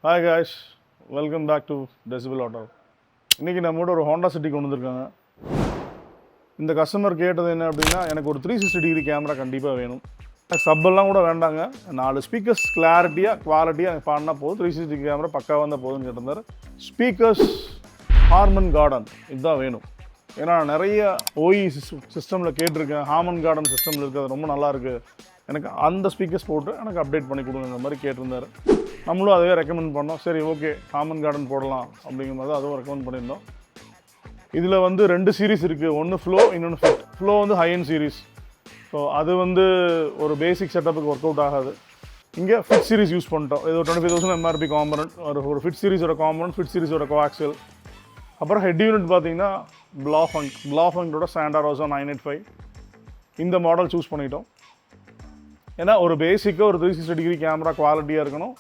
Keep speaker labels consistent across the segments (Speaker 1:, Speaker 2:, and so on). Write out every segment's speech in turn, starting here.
Speaker 1: Hi guys, welcome back to Decibel Autohub. இன்றைக்கி நம்மோட ஒரு ஹோண்டா சிட்டி கொண்டு வந்திருக்காங்க. இந்த கஸ்டமர் கேட்டது என்ன அப்படின்னா, எனக்கு ஒரு 360 டிகிரி கேமரா கண்டிப்பாக வேணும். சப்பெல்லாம் கூட வேண்டாங்க, 4 ஸ்பீக்கர்ஸ் கிளாரிட்டியாக குவாலிட்டியாக எனக்கு பாடினா போதும், 360 டிகிரி கேமரா பக்காவாக இருந்தால் போதும்னு கேட்டிருந்தார். ஸ்பீக்கர்ஸ் ஹார்மன் கார்டன் இதுதான் வேணும். ஏன்னா நிறைய ஓஇ சிஸ்டமில் கேட்டிருக்கேன், ஹார்மன் கார்டன் சிஸ்டமில் இருக்கிறது ரொம்ப நல்லாயிருக்கு, எனக்கு அந்த ஸ்பீக்கர்ஸ் போட்டு எனக்கு அப்டேட் பண்ணி கொடுங்க மாதிரி கேட்டிருந்தார். நம்மளும் அதுவே ரெக்கமெண்ட் பண்ணோம். சரி ஓகே, ஹார்மன் கார்டன் போடலாம் அப்படிங்கிற மாதிரி அதுவும் ரெக்கமெண்ட் பண்ணியிருந்தோம். இதில் வந்து 2 சீரீஸ் இருக்குது, ஒன்று ஃப்ளோ, இன்னொன்று ஃபிட். ஃப்ளோ வந்து ஹை எண்ட் சீரீஸ், ஸோ அது வந்து ஒரு பேசிக் செட்டப்புக்கு ஒர்க் அவுட் ஆகாது. இங்கே ஃபிட் சீரீஸ் யூஸ் பண்ணிட்டோம். இது ஒரு 25,000 எம்ஆர்பி காம்பனண்ட், ஒரு ஃபிட் சீரீஸோட காம்பனண்ட், ஃபிட் சீரீஸோட கோஆக்சியல். அப்புறம் ஹெட் யூனிட் பார்த்தீங்கன்னா பிளாஃபங்கோட சாண்டாரோசா 985 இந்த மாடல் சூஸ் பண்ணிட்டோம். ஏன்னா ஒரு பேசிக்காக ஒரு 360 டிகிரி கேமரா குவாலிட்டியாக இருக்கணும்.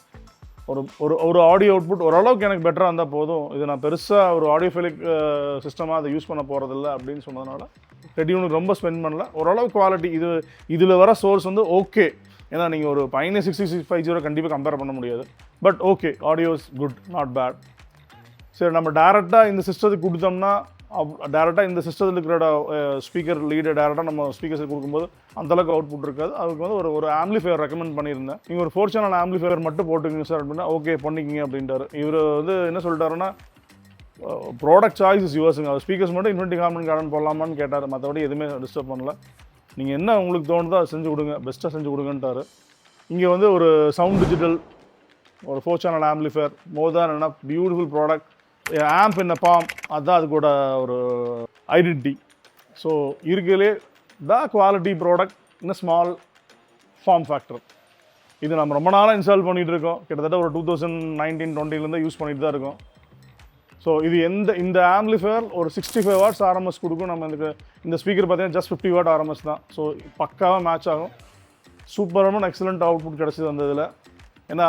Speaker 1: ஒரு ஆடியோ அவுட்புட் ஓரளவுக்கு எனக்கு பெட்டராக இருந்தால் போதும். இது நான் பெருசாக ஒரு ஆடியோஃபைலிக் சிஸ்டமாக அதை யூஸ் பண்ண போகிறதில்ல அப்படின்னு சொன்னதுனால ஹெட் யூனிட் ரொம்ப ஸ்பெண்ட் பண்ணல. ஓரளவு குவாலிட்டி இதில் வர சோர்ஸ் வந்து ஓகே. ஏன்னா நீங்கள் ஒரு Pioneer 6650 கண்டிப்பாக கம்பேர் பண்ண முடியாது. But okay, audio is good, not bad. சரி, நம்ம டேரெக்டாக இந்த சிஸ்டத்துக்கு கொடுத்தோம்னா, டேரெக்டாக இந்த சிஸ்டத்தில் இருக்கிற ஸ்பீக்கர் லீடை டேரெக்டாக நம்ம ஸ்பீக்கர்ஸுக்கு கொடுக்கும்போது அந்தளவுக்கு அவுட்புட் இருக்காது. அதுக்கு வந்து ஒரு ஆம்பிளிஃபையர் ரெக்கமெண்ட் பண்ணியிருந்தேன். நீங்கள் ஒரு 4 சேனல் ஆம்பிளிஃபையர் மட்டும் போட்டுக்கங்க சார் அப்படின்னா, ஓகே பண்ணிக்கிங்க அப்படின்ட்டார். இவர் வந்து என்ன சொல்லிட்டாருன்னா, ப்ராடக்ட் சாய்ஸ் இஸ் யுவர்ஸுங்க, அவர் ஸ்பீக்கர்ஸ் மட்டும் இன்வெர்டிங் ஹார்மன் கார்டன் போடலாமான்னு கேட்டார். மற்றபடி எதுவுமே டிஸ்டர்ப் பண்ணல. நீங்கள் என்ன உங்களுக்கு தோணுதோ அதை செஞ்சு கொடுங்க, பெஸ்ட்டாக செஞ்சு கொடுங்கன்ட்டார். இங்கே வந்து ஒரு சவுண்ட் டிஜிட்டல் ஒரு 4 சேனல் ஆம்பிளிஃபையர், மோர் தேன் என்ன பியூட்டிஃபுல் ப்ராடக்ட். ஆம்ப் என்ன பாம், அதுதான் அதுக்கூட ஒரு ஐடென்டிட்டி. ஸோ இருக்கிறதுலே the quality product in small form factor. இது நம்ம ரொம்ப நாளாக இன்ஸ்டால் பண்ணிகிட்டு இருக்கோம். கிட்டத்தட்ட ஒரு 2019-20 யூஸ் பண்ணிட்டு தான் இருக்கோம். ஸோ இது இந்த ஆம்பிளிஃபையர் ஒரு 65 வாட்ஸ் ஆர்எம்எஸ் கொடுக்கும். நம்ம இந்த ஸ்பீக்கர் பார்த்தீங்கன்னா ஜஸ்ட் 50 வாட் ஆர்எம்எஸ் தான். ஸோ பக்காவாக மேட்ச் ஆகும். சூப்பரான எக்ஸலண்ட் அவுட்புட் கிடச்சிது அந்த இதில். ஏன்னா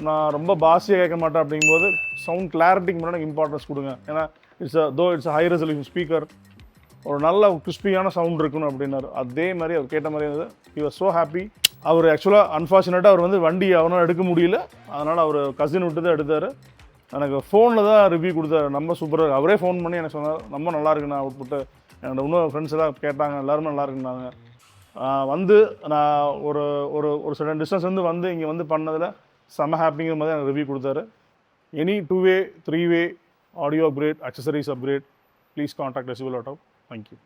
Speaker 1: நான் ரொம்ப பாசியாக கேட்க மாட்டேன் அப்படிங்கும்போது சவுண்ட் கிளாரிட்டிக்கு முன்னாடி எனக்கு இம்பார்ட்டன்ஸ் கொடுங்க. ஏன்னா இட்ஸ் ஹை ரெசல்யூஷன் ஸ்பீக்கர், ஒரு நல்ல கிறிஸ்பியான சவுண்ட் இருக்கணும் அப்படின்னாரு. அதே மாதிரி அவர் கேட்ட மாதிரி இருந்தது. He was so happy. அவர் ஆக்சுவலாக அன்ஃபார்ச்சுனேட்டாக அவர் வந்து வண்டி அவனால் எடுக்க முடியல, அதனால் அவர் கசின் விட்டு தான் எடுத்தார். எனக்கு ஃபோனில் தான் ரிவ்யூ கொடுத்தாரு. நம்ம சூப்பராக, அவரே ஃபோன் பண்ணி எனக்கு சொன்னார், ரொம்ப நல்லா இருக்குண்ணா அவுட்புட்டு. என்னோட இன்னும் ஃப்ரெண்ட்ஸ் எல்லாம் கேட்டாங்க, எல்லாருமே நல்லா இருக்குன்னாங்க. வந்து நான் ஒரு சடன் டிஸ்டன்ஸ் வந்து இங்கே வந்து பண்ணதில் செம்ம ஹாப்பிங்கிற மாதிரி எனக்கு ரிவ்யூ கொடுத்தாரு. Any 2-way 3-way audio upgrade, accessories upgrade, please contact Decibel Autohub. Thank you.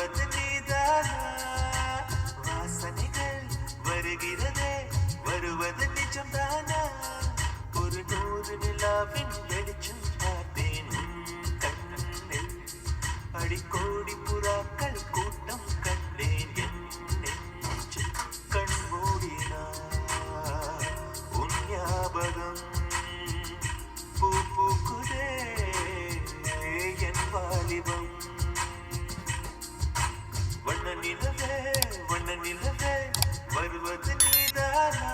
Speaker 2: வருவது நீதானா வாசனைகள் வருகிறதே வருவது நிஜம்தானா ஒரு 100 நிலாவின் வெளிச்சம் பார்த்தேன் கண்ணில் அடிக்கோடி புறாக்கள் கூட்டம் கண்டேன் என் நெஞ்சில் கண் மூடினார் உன் ஞாபகம் பூ பூக்குதே என் வாலிபம் வண்ண நிலவே வருவது நீதானா